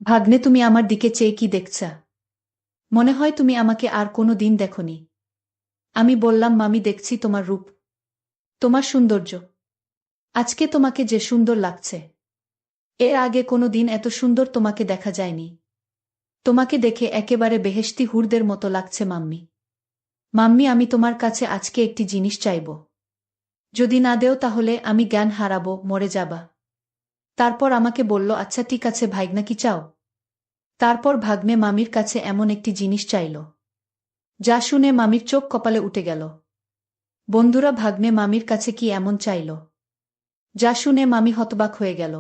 ভাগ্নে, তুমি আমার দিকে চেয়ে কি দেখছা? মনে হয় তুমি আমাকে আর কোনো দিন দেখোনি। আমি বললাম, মামি, দেখছি তোমার রূপ, তোমার সৌন্দর্য। আজকে তোমাকে যে সুন্দর লাগছে, এর আগে কোনো দিন এত সুন্দর তোমাকে দেখা যায়নি। তোমাকে দেখে একেবারে বেহেশতি হুরদের মতো লাগছে মাম্মি। মাম্মি, আমি তোমার কাছে আজকে একটি জিনিস চাইব। যদি না দেও তাহলে আমি জ্ঞান হারাবো, মরে যাবা। তারপর আমাকে বলল, আচ্ছা ঠিক আছে ভাইগনা, কি চাও? তারপর ভাগ্নে মামির কাছে এমন একটি জিনিস চাইল, যা শুনে মামির চোখ কপালে উঠে গেল। বন্ধুরা, ভাগ্নে মামির কাছে কি এমন চাইল, যা শুনে মামি হতবাক হয়ে গেল।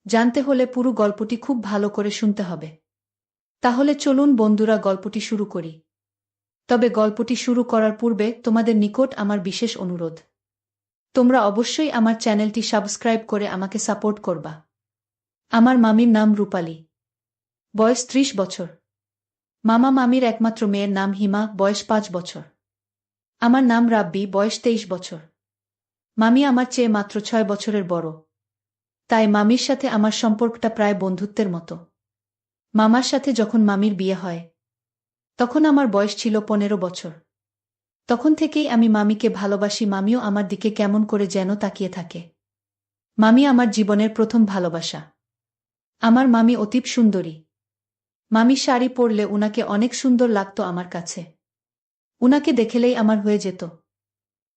জানতে হলে পুরো গল্পটি খুব ভালো করে শুনতে হবে। তাহলে চলুন বন্ধুরা, গল্পটি শুরু করি। তবে গল্পটি শুরু করার পূর্বে তোমাদের নিকট আমার বিশেষ অনুরোধ, তোমরা অবশ্যই আমার চ্যানেলটি সাবস্ক্রাইব করে আমাকে সাপোর্ট করবা। আমার মামির নাম রূপালী, বয়স ৩০ বছর। মামা মামির একমাত্র মেয়ের নাম হিমা, বয়স ৫ বছর। আমার নাম রাব্বি, বয়স ২৩ বছর। মামি আমার চেয়ে মাত্র ৬ বছরের বড়, তাই মামির সাথে আমার সম্পর্কটা প্রায় বন্ধুত্বের মতো। মামার সাথে যখন মামির বিয়ে হয়, তখন আমার বয়স ছিল ১৫ বছর। তখন থেকেই আমি মামিকে ভালোবাসি, মামিও আমার দিকে কেমন করে যেন তাকিয়ে থাকে। মামি আমার জীবনের প্রথম ভালোবাসা। আমার মামি অতীব সুন্দরী। মামি শাড়ি পরলে উনাকে অনেক সুন্দর লাগতো আমার কাছে। উনাকে দেখলেই আমার হয়ে যেত।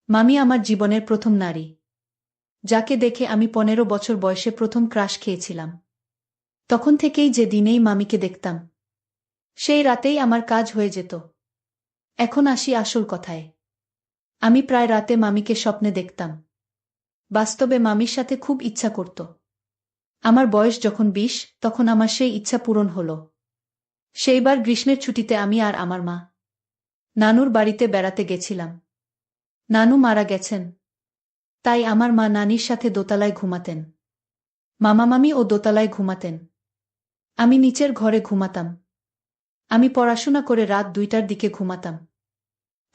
মামি আমার জীবনের প্রথম নারী, যাকে দেখে আমি ১৫ বছর বয়সে প্রথম ক্রাশ খেয়েছিলাম। তখন থেকেই যে দিনেই মামিকে দেখতাম, সেই রাতেই আমার কাজ হয়ে যেত। এখন আসি আসল কথায়। আমি প্রায় রাতে মামিকে স্বপ্নে দেখতাম। বাস্তবে মামির সাথে খুব ইচ্ছা করত। আমার বয়স যখন ২০, তখন আমার সেই ইচ্ছা পূরণ হল। সেইবার গ্রীষ্মের ছুটিতে আমি আর আমার মা নানুর বাড়িতে বেড়াতে গেছিলাম। নানু মারা গেছেন, তাই আমার মা নানির সাথে দোতলায় ঘুমাতেন। মামা মামি ও দোতলায় ঘুমাতেন, আমি নিচের ঘরে ঘুমাতাম। আমি পড়াশোনা করে রাত ২টার দিকে ঘুমাতাম।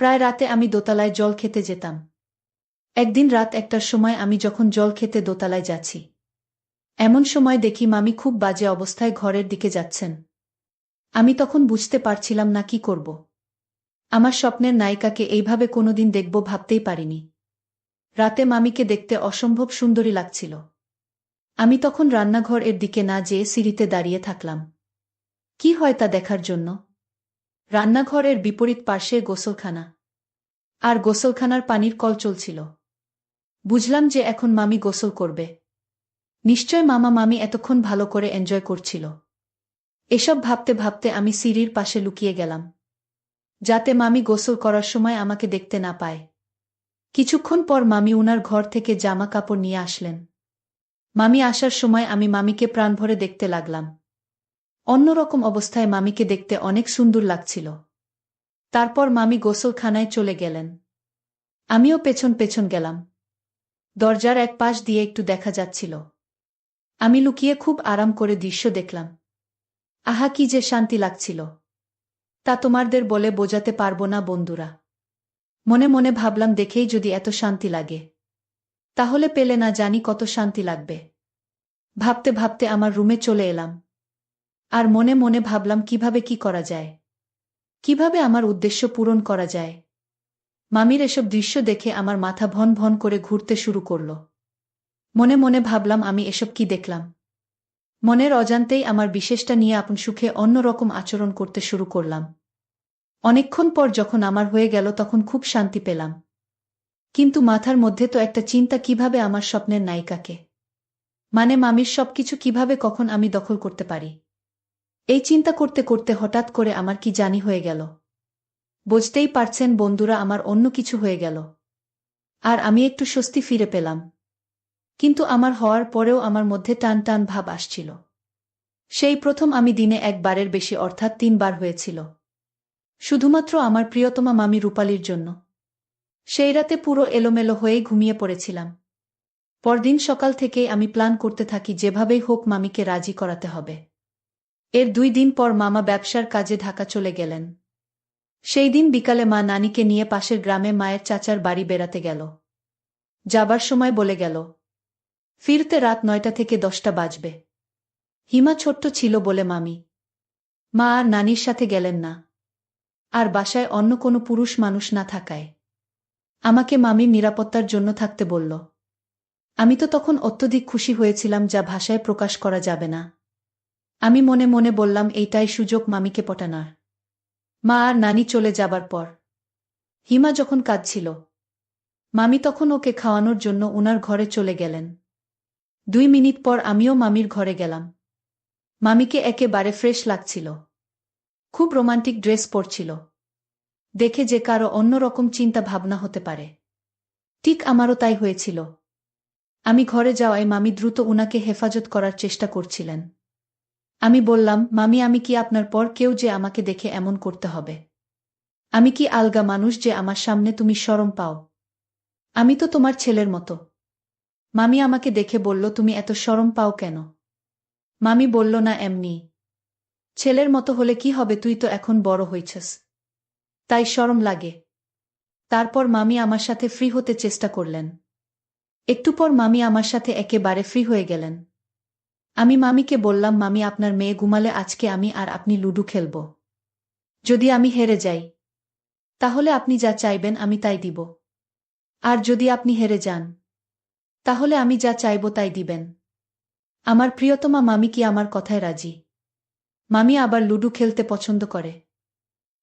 প্রায় রাতে আমি দোতলায় জল খেতে যেতাম। একদিন রাত ১টার সময় আমি যখন জল খেতে দোতলায় যাচ্ছি, এমন সময় দেখি মামি খুব বাজে অবস্থায় ঘরের দিকে যাচ্ছেন। আমি তখন বুঝতে পারছিলাম না কি করব। আমার স্বপ্নের নায়িকাকে এইভাবে কোনোদিন দেখব ভাবতেই পারিনি। রাতে মামিকে দেখতে অসম্ভব সুন্দরী লাগছিল। আমি তখন রান্নাঘর এর দিকে না যেয়ে সিঁড়িতে দাঁড়িয়ে থাকলাম, কি হয় তা দেখার জন্য। রান্নাঘরের বিপরীত পার্শ্বে গোসলখানা, আর গোসলখানার পানির কল চলছিল। বুঝলাম যে এখন মামি গোসল করবে। নিশ্চয় মামা মামি এতক্ষণ ভালো করে এনজয় করছিল। এসব ভাবতে ভাবতে আমি সিঁড়ির পাশে লুকিয়ে গেলাম, যাতে মামি গোসল করার সময় আমাকে দেখতে না পায়। কিছুক্ষণ পর মামি উনার ঘর থেকে জামা কাপড় নিয়ে আসলেন। মামি আসার সময় আমি মামিকে প্রাণভরে দেখতে লাগলাম। অন্যরকম অবস্থায় মামিকে দেখতে অনেক সুন্দর লাগছিল। তারপর মামি গোসলখানায় চলে গেলেন। আমিও পেছন পেছন গেলাম। দরজার এক পাশ দিয়ে একটু দেখা যাচ্ছিল। আমি লুকিয়ে খুব আরাম করে দৃশ্য দেখলাম। আহা, কি যে শান্তি লাগছিল, তা তোমাদের বলে বোঝাতে পারবো না বন্ধুরা। মনে মনে ভাবলাম, দেখেই যদি এত শান্তি লাগে, তাহলে পেলে না জানি কত শান্তি লাগবে। ভাবতে ভাবতে আমার রুমে চলে এলাম। আর মনে মনে ভাবলাম কিভাবে কি করা যায়, কিভাবে আমার উদ্দেশ্য পূরণ করা যায়। মামির এসব দৃশ্য দেখে আমার মাথা ভন ভন করে ঘুরতে শুরু করল। মনে মনে ভাবলাম, আমি এসব কি দেখলাম। মনের অজান্তেই আমার বিশেষটা নিয়ে আপন সুখে অন্যরকম আচরণ করতে শুরু করলাম। অনেকক্ষণ পর যখন আমার হয়ে গেল, তখন খুব শান্তি পেলাম। কিন্তু মাথার মধ্যে তো একটা চিন্তা, কিভাবে আমার স্বপ্নের নায়িকাকে, মানে মামির সবকিছু কিভাবে কখন আমি দখল করতে পারি। এই চিন্তা করতে করতে হঠাৎ করে আমার কি জানি হয়ে গেল। বুঝতেই পারছেন বন্ধুরা, আমার অন্য কিছু হয়ে গেল। আর আমি একটু স্বস্তি ফিরে পেলাম। কিন্তু আমার হওয়ার পরেও আমার মধ্যে টান টান ভাব আসছিল। সেই প্রথম আমি দিনে একবারের বেশি, অর্থাৎ ৩বার হয়েছিল, শুধুমাত্র আমার প্রিয়তমা মামি রূপালীর জন্য। সেই রাতে পুরো এলোমেলো হয়েই ঘুমিয়ে পড়েছিলাম। পরদিন সকাল থেকেই আমি প্ল্যান করতে থাকি, যেভাবেই হোক মামিকে রাজি করাতে হবে। এর ২ দিন পর মামা ব্যবসার কাজে ঢাকা চলে গেলেন। সেই দিন বিকালে মা নানিকে নিয়ে পাশের গ্রামে মায়ের চাচার বাড়ি বেড়াতে গেল। যাবার সময় বলে গেল, ফিরতে রাত ৯টা থেকে ১০টা বাজবে। হিমা ছোট্ট ছিল বলে মামি মা আর নানির সাথে গেলেন না। আর বাসায় অন্য কোনো পুরুষ মানুষ না থাকায় আমাকে মামির নিরাপত্তার জন্য থাকতে বলল। আমি তো তখন অত্যধিক খুশি হয়েছিলাম, যা ভাষায় প্রকাশ করা যাবে না। আমি মনে মনে বললাম, এইটাই সুযোগ মামিকে পটানোর। মা আর নানি চলে যাবার পর হিমা যখন কাঁদছিল, মামি তখন ওকে খাওয়ানোর জন্য উনার ঘরে চলে গেলেন। 2 মিনিট পর আমিও মামির ঘরে গেলাম। মামিকে একেবারে ফ্রেশ লাগছিল, খুব রোমান্টিক ড্রেস পরছিল। দেখে যে কারো অন্যরকম চিন্তা ভাবনা হতে পারে, ঠিক আমারও তাই হয়েছিল। আমি ঘরে যাওয়ায় মামি দ্রুত উনাকে হেফাজত করার চেষ্টা করছিলেন। আমি বললাম, মামি, আমি কি আপনার পর কেউ যে আমাকে দেখে এমন করতে হবে? আমি কি আলগা মানুষ যে আমার সামনে তুমি শরম পাও? আমি তো তোমার ছেলের মতো। মামি আমাকে দেখে বলল, তুমি এত শরম পাও কেন? মামি বলল, না এমনি। ছেলের মতো হলে কি হবে, তুই তো এখন বড় হয়েছিস, তাই শরম লাগে। তারপর মামি আমার সাথে ফ্রি হতে চেষ্টা করলেন। একটু পর মামি আমার সাথে একেবারে ফ্রি হয়ে গেলেন। আমি মামিকে বললাম, মামি, আপনার মেয়ে ঘুমালে আজকে আমি আর আপনি লুডো খেলব। যদি আমি হেরে যাই, তাহলে আপনি যা চাইবেন আমি তাই দিব। আর যদি আপনি হেরে যান, তাহলে আমি যা চাইব তাই দিবেন। আমার প্রিয়তমা মামি কি আমার কথায় রাজি? মামি আবার লুডো খেলতে পছন্দ করে।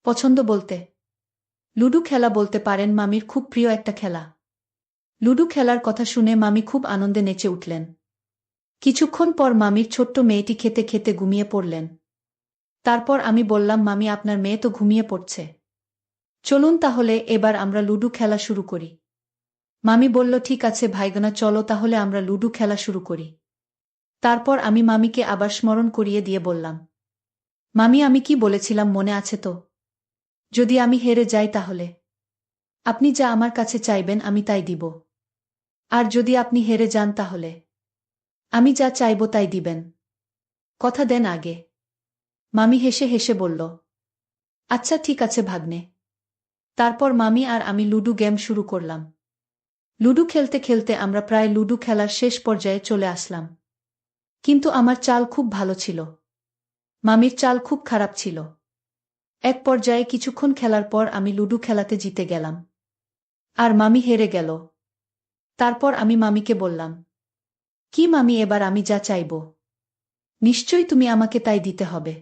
পছন্দ বলতে লুডো খেলা বলতে পারেন মামির খুব প্রিয় একটা খেলা। লুডো খেলার কথা শুনে মামি খুব আনন্দে নেচে উঠলেন। কিছুক্ষণ পর মামির ছোট্ট মেয়েটি খেতে খেতে ঘুমিয়ে পড়লেন। তারপর আমি বললাম, মামি, আপনার মেয়ে তো ঘুমিয়ে পড়ছে, চলুন তাহলে এবার আমরা লুডো খেলা শুরু করি। মামি বলল, ঠিক আছে ভাইগনা, চলো তাহলে আমরা লুডো খেলা শুরু করি। তারপর আমি মামিকে আবার স্মরণ করিয়ে দিয়ে বললাম, মামি, আমি কি বলেছিলাম মনে আছে তো? যদি আমি হেরে যাই তাহলে আপনি যা আমার কাছে চাইবেন আমি তাই দিব। আর যদি আপনি হেরে যান তাহলে আমি যা চাইব তাই দিবেন। কথা দেন আগে। মামি হেসে হেসে বলল, আচ্ছা ঠিক আছে ভাগ্নে। তারপর মামি আর আমি লুডো গেম শুরু করলাম। লুডো খেলতে খেলতে আমরা প্রায় লুডো খেলার শেষ পর্যায়ে চলে আসলাম। কিন্তু আমার চাল খুব ভালো ছিল, মামির চাল খুব খারাপ ছিল। এক পর্যায়ে কিছুক্ষণ খেলার পর আমি লুডো খেলাতে জিতে গেলাম, আর মামি হেরে গেল। তারপর আমি মামিকে বললাম, কি মামি, এবার আমি যা চাইব নিশ্চয়ই তুমি আমাকে তাই দিতে হবে।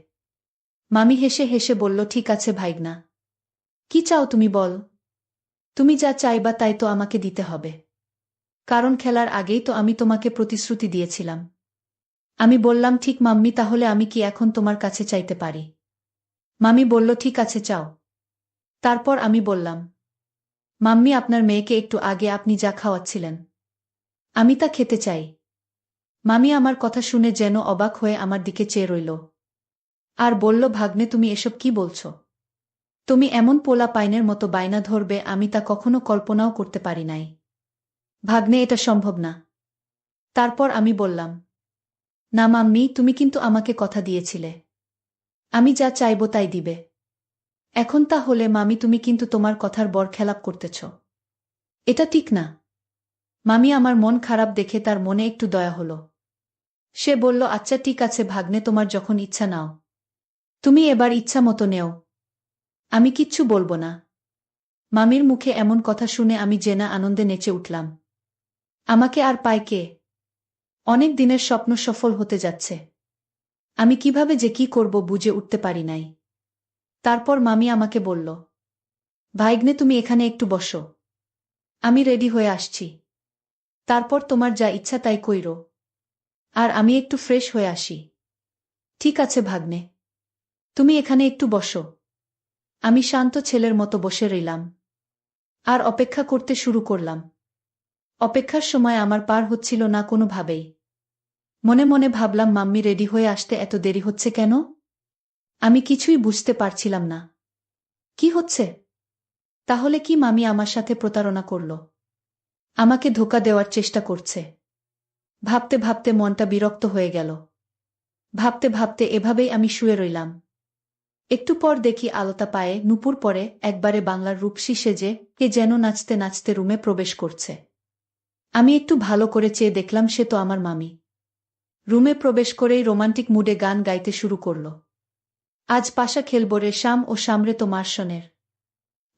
মামি হেসে হেসে বলল, ঠিক আছে ভাইগনা, কি চাও তুমি বল। তুমি যা চাইবা তাই তো আমাকে দিতে হবে, কারণ খেলার আগেই তো আমি তোমাকে প্রতিশ্রুতি দিয়েছিলাম। আমি বললাম, ঠিক মাম্মি, তাহলে আমি কি এখন তোমার কাছে চাইতে পারি? মামি বলল, ঠিক আছে চাও। তারপর আমি বললাম, মাম্মি, আপনার মেয়েকে একটু আগে আপনি যা খাওয়াচ্ছিলেন আমি তা খেতে চাই। মামি আমার কথা শুনে যেন অবাক হয়ে আমার দিকে চেয়ে রইল, আর বলল, ভাগ্নে, তুমি এসব কি বলছো? তুমি এমন পোলা পাইনের মতো বায়না ধরবে আমি তা কখনো কল্পনাও করতে পারি নাই। ভাগ্নে, এটা সম্ভব না। তারপর আমি বললাম, না মাম্মি, তুমি কিন্তু আমাকে কথা দিয়েছিলে আমি যা চাইব তাই দিবে। এখন তাহলে মামি, তুমি কিন্তু তোমার কথার বরখেলাপ করতেছ। এটা ঠিক না। মামি আমার মন খারাপ দেখে তার মনে একটু দয়া হলো। সে বলল, আচ্ছা ঠিক আছে ভাগ্নে, তোমার যখন ইচ্ছা নাও, তুমি এবার ইচ্ছা মতো নেও, আমি কিচ্ছু বলবো না। মামির মুখে এমন কথা শুনে আমি জেনা আনন্দে নেচে উঠলাম। আমাকে আর পায় কে? অনেক দিনের স্বপ্ন সফল হতে যাচ্ছে। আমি কিভাবে যে কি করব বুঝে উঠতে পারি নাই। তারপর মামি আমাকে বলল, ভাইগ্নে, তুমি এখানে একটু বসো, আমি রেডি হয়ে আসছি। তারপর তোমার যা ইচ্ছা তাই কইরো, আর আমি একটু ফ্রেশ হয়ে আসি। ঠিক আছে ভাগ্নে, তুমি এখানে একটু বসো। আমি শান্ত ছেলের মতো বসে রইলাম আর অপেক্ষা করতে শুরু করলাম। অপেক্ষার সময় আমার পার হচ্ছিল না কোনোভাবেই। মনে মনে ভাবলাম, মাম্মি রেডি হয়ে আসতে এত দেরি হচ্ছে কেন? আমি কিছুই বুঝতে পারছিলাম না কি হচ্ছে। তাহলে কি মামি আমার সাথে প্রতারণা করল? আমাকে ধোঁকা দেওয়ার চেষ্টা করছে? ভাবতে ভাবতে মনটা বিরক্ত হয়ে গেল। ভাবতে ভাবতে এভাবেই আমি শুয়ে রইলাম। একটু পর দেখি আলতা পায়ে নুপুর পরে একবারে বাংলার রূপসী সেজে কে যেন নাচতে নাচতে রুমে প্রবেশ করছে। আমি একটু ভালো করে চেয়ে দেখলাম, সে তো আমার মামি। রুমে প্রবেশ করেই রোমান্টিক মুডে গান গাইতে শুরু করল। আজ পাশা খেলবো রে শাম ও শামরে তোমার সনের।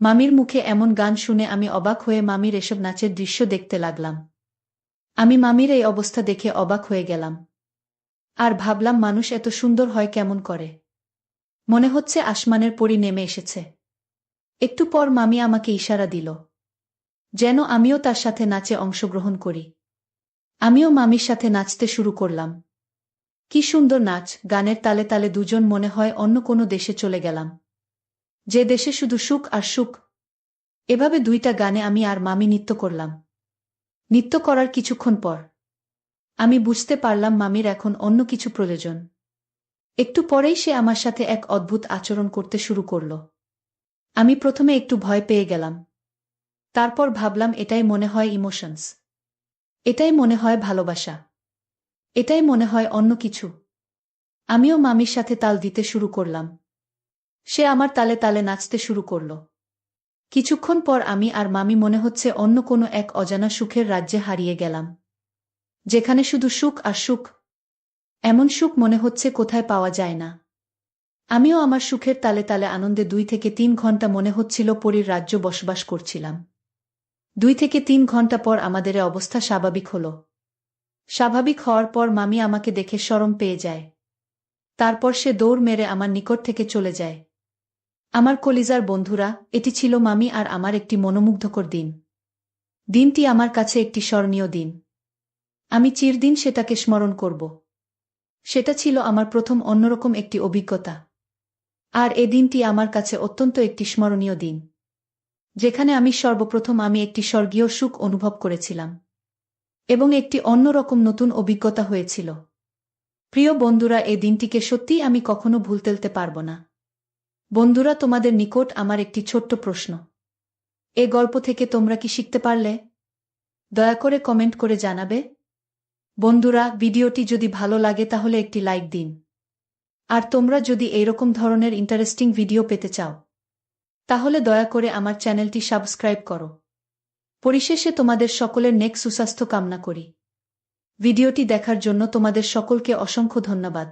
মামির মুখে এমন গান শুনে আমি অবাক হয়ে মামির এসব নাচের দৃশ্য দেখতে লাগলাম। আমি মামির এই অবস্থা দেখে অবাক হয়ে গেলাম। আর ভাবলাম মানুষ এত সুন্দর হয় কেমন করে। মনে হচ্ছে আসমানের পরী নেমে এসেছে। একটু পর মামি আমাকে ইশারা দিল, যেন আমিও তার সাথে নাচে অংশগ্রহণ করি। আমিও মামির সাথে নাচতে শুরু করলাম। কি সুন্দর নাচ, গানের তালে তালে দুজন মনে হয় অন্য কোনো দেশে চলে গেলাম, যে দেশে শুধু সুখ আর সুখ। এভাবে দুইটা গানে আমি আর মামি নৃত্য করলাম। নৃত্য করার কিছুক্ষণ পর আমি বুঝতে পারলাম মামির এখন অন্য কিছু প্রয়োজন। একটু পরেই সে আমার সাথে এক অদ্ভুত আচরণ করতে শুরু করল। আমি প্রথমে একটু ভয় পেয়ে গেলাম। তারপর ভাবলাম এটাই মনে হয় ইমোশনস, এটাই মনে হয় ভালোবাসা, এটাই মনে হয় অন্য কিছু। আমিও মামির সাথে তাল দিতে শুরু করলাম। সে আমার তালে তালে নাচতে শুরু করল। কিছুক্ষণ পর আমি আর মামি মনে হচ্ছে অন্য কোনো এক অজানা সুখের রাজ্যে হারিয়ে গেলাম, যেখানে শুধু সুখ আর সুখ। এমন সুখ মনে হচ্ছে কোথায় পাওয়া যায় না। আমিও আমার সুখের তালে তালে আনন্দে 2 থেকে 3 ঘন্টা মনে হচ্ছিল পরীর রাজ্য বসবাস করছিলাম। 2 থেকে 3 ঘন্টা পর আমাদের অবস্থা স্বাভাবিক হল। স্বাভাবিক হওয়ার পর মামি আমাকে দেখে শরম পেয়ে যায়। তারপর সে দৌড় মেরে আমার নিকট থেকে চলে যায়। আমার কলিজার বন্ধুরা, এটি ছিল মামি আর আমার একটি মনোমুগ্ধকর দিন। দিনটি আমার কাছে একটি স্মরণীয় দিন। আমি চিরদিন সেটাকে স্মরণ করব। সেটা ছিল আমার প্রথম অন্যরকম একটি অভিজ্ঞতা। আর এ দিনটি আমার কাছে অত্যন্ত একটি স্মরণীয় দিন, যেখানে আমি সর্বপ্রথম একটি স্বর্গীয় সুখ অনুভব করেছিলাম এবং একটি অন্যরকম নতুন অভিজ্ঞতা হয়েছিল। প্রিয় বন্ধুরা, এ দিনটিকে সত্যিই আমি কখনো ভুলতে পারব না। বন্ধুরা, তোমাদের নিকট আমার একটি ছোট্ট প্রশ্ন। এ গল্প থেকে তোমরা কি শিখতে পারলে? দয়া করে কমেন্ট করে জানাবে। বন্ধুরা, ভিডিওটি যদি ভালো লাগে তাহলে একটি লাইক দিন। আর তোমরা যদি এইরকম ধরনের ইন্টারেস্টিং ভিডিও পেতে চাও, তাহলে দয়া করে আমার চ্যানেলটি সাবস্ক্রাইব করো। পরিশেষে তোমাদের সকলের নেক সুস্বাস্থ্য কামনা করি। ভিডিওটি দেখার জন্য তোমাদের সকলকে অসংখ্য ধন্যবাদ।